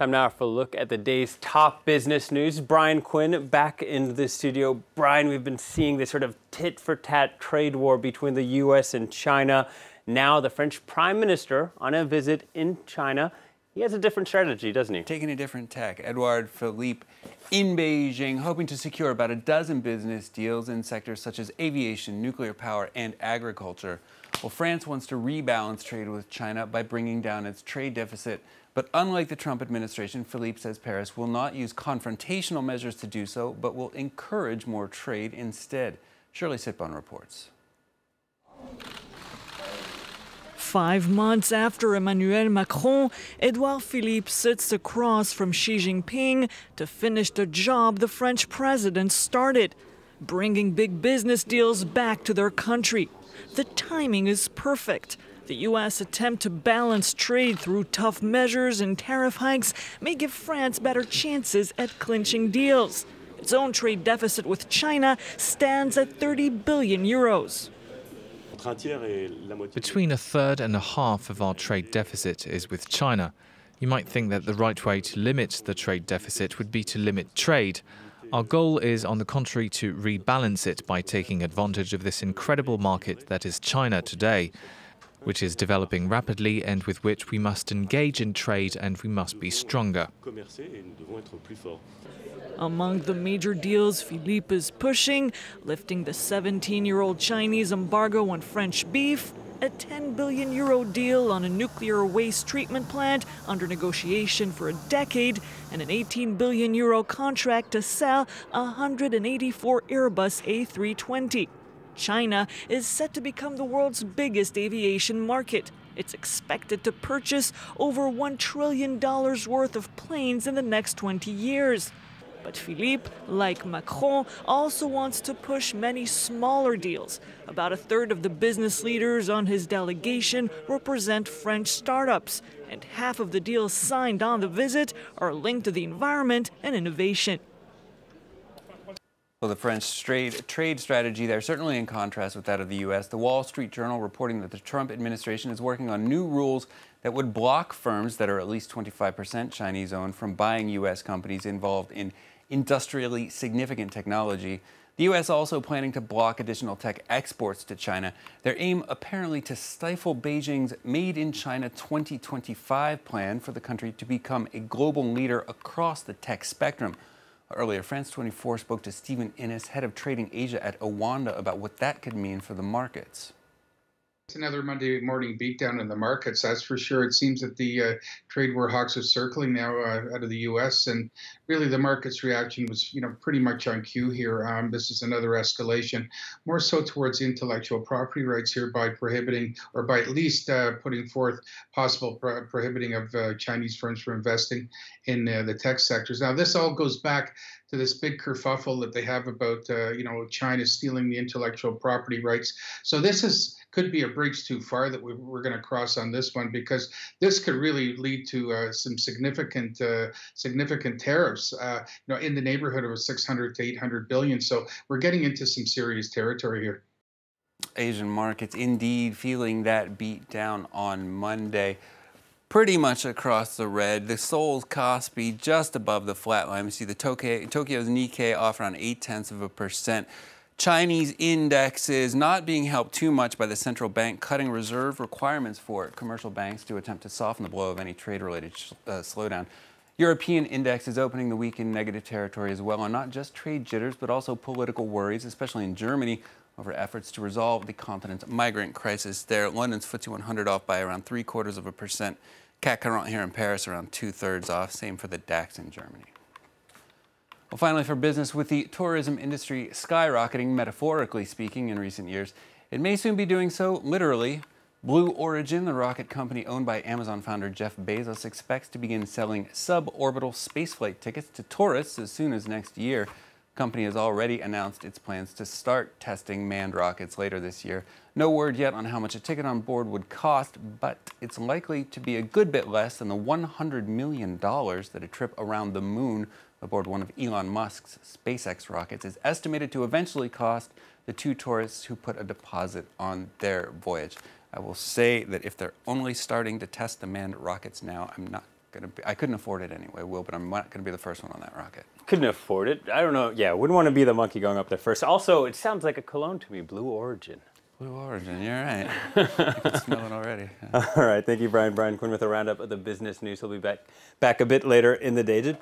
Time now for a look at the day's top business news. Brian Quinn back in the studio. Brian, we've been seeing this sort of tit-for-tat trade war between the U.S. and China. Now the French Prime Minister on a visit in China. He has a different strategy, doesn't he? Taking a different tack. Edouard Philippe in Beijing, hoping to secure about a dozen business deals in sectors such as aviation, nuclear power, and agriculture. Well, France wants to rebalance trade with China by bringing down its trade deficit. But unlike the Trump administration, Philippe says Paris will not use confrontational measures to do so, but will encourage more trade instead. Shirley Sitbon reports. 5 months after Emmanuel Macron, Edouard Philippe sits across from Xi Jinping to finish the job the French president started, bringing big business deals back to their country. The timing is perfect. The U.S. attempt to balance trade through tough measures and tariff hikes may give France better chances at clinching deals. Its own trade deficit with China stands at 30 billion euros. Between a third and a half of our trade deficit is with China. You might think that the right way to limit the trade deficit would be to limit trade. Our goal is, on the contrary, to rebalance it by taking advantage of this incredible market that is China today, which is developing rapidly and with which we must engage in trade and we must be stronger. Among the major deals Philippe is pushing, lifting the 17-year-old Chinese embargo on French beef, a 10 billion euro deal on a nuclear waste treatment plant under negotiation for a decade, and an 18 billion euro contract to sell 184 Airbus A320. China is set to become the world's biggest aviation market. It's expected to purchase over $1 trillion worth of planes in the next 20 years. But Philippe, like Macron, also wants to push many smaller deals. About a third of the business leaders on his delegation represent French startups, and half of the deals signed on the visit are linked to the environment and innovation. Well, the French trade strategy there, certainly in contrast with that of the U.S. The Wall Street Journal reporting that the Trump administration is working on new rules that would block firms that are at least 25% Chinese-owned from buying U.S. companies involved in industrially significant technology. The U.S. also planning to block additional tech exports to China. Their aim apparently to stifle Beijing's Made in China 2025 plan for the country to become a global leader across the tech spectrum. Earlier, France 24 spoke to Stephen Innes, head of Trading Asia at Owanda, about what that could mean for the markets. It's another Monday morning beatdown in the markets, that's for sure. It seems that the trade war hawks are circling now out of the U.S. and really the market's reaction was, pretty much on cue here. This is another escalation, more so towards intellectual property rights here by prohibiting, or by at least putting forth possible prohibiting of Chinese firms from investing in the tech sectors. Now, this all goes back to this big kerfuffle that they have about, China stealing the intellectual property rights. So this could be a bridge too far that we're going to cross on this one, because this could really lead to some significant tariffs, in the neighborhood of 600 to 800 billion. So we're getting into some serious territory here. Asian markets indeed feeling that beat down on Monday. Pretty much across the red. The Seoul's Kospi just above the flat line. We see the Tokyo's Nikkei off around 0.8%. Chinese indexes not being helped too much by the central bank cutting reserve requirements for commercial banks to attempt to soften the blow of any trade-related slowdown. European index is opening the week in negative territory as well, and not just trade jitters, but also political worries, especially in Germany, over efforts to resolve the continent's migrant crisis there. London's FTSE 100 off by around 0.75%. CAC 40 here in Paris around 2/3 off. Same for the DAX in Germany. Well, finally, for business, with the tourism industry skyrocketing, metaphorically speaking, in recent years, it may soon be doing so literally. Blue Origin, the rocket company owned by Amazon founder Jeff Bezos, expects to begin selling suborbital spaceflight tickets to tourists as soon as next year. The company has already announced its plans to start testing manned rockets later this year. No word yet on how much a ticket on board would cost, but it's likely to be a good bit less than the $100 million that a trip around the moon aboard one of Elon Musk's SpaceX rockets is estimated to eventually cost the two tourists who put a deposit on their voyage. I will say that if they're only starting to test the manned rockets now, I'm not I couldn't afford it anyway, Will, but I'm not going to be the first one on that rocket. Couldn't afford it. I don't know. Yeah, wouldn't want to be the monkey going up there first. Also, it sounds like a cologne to me, Blue Origin. Blue Origin, you're right. I can smell it already. All right, thank you, Brian. Brian Quinn with a roundup of the business news. He'll be back a bit later in the day.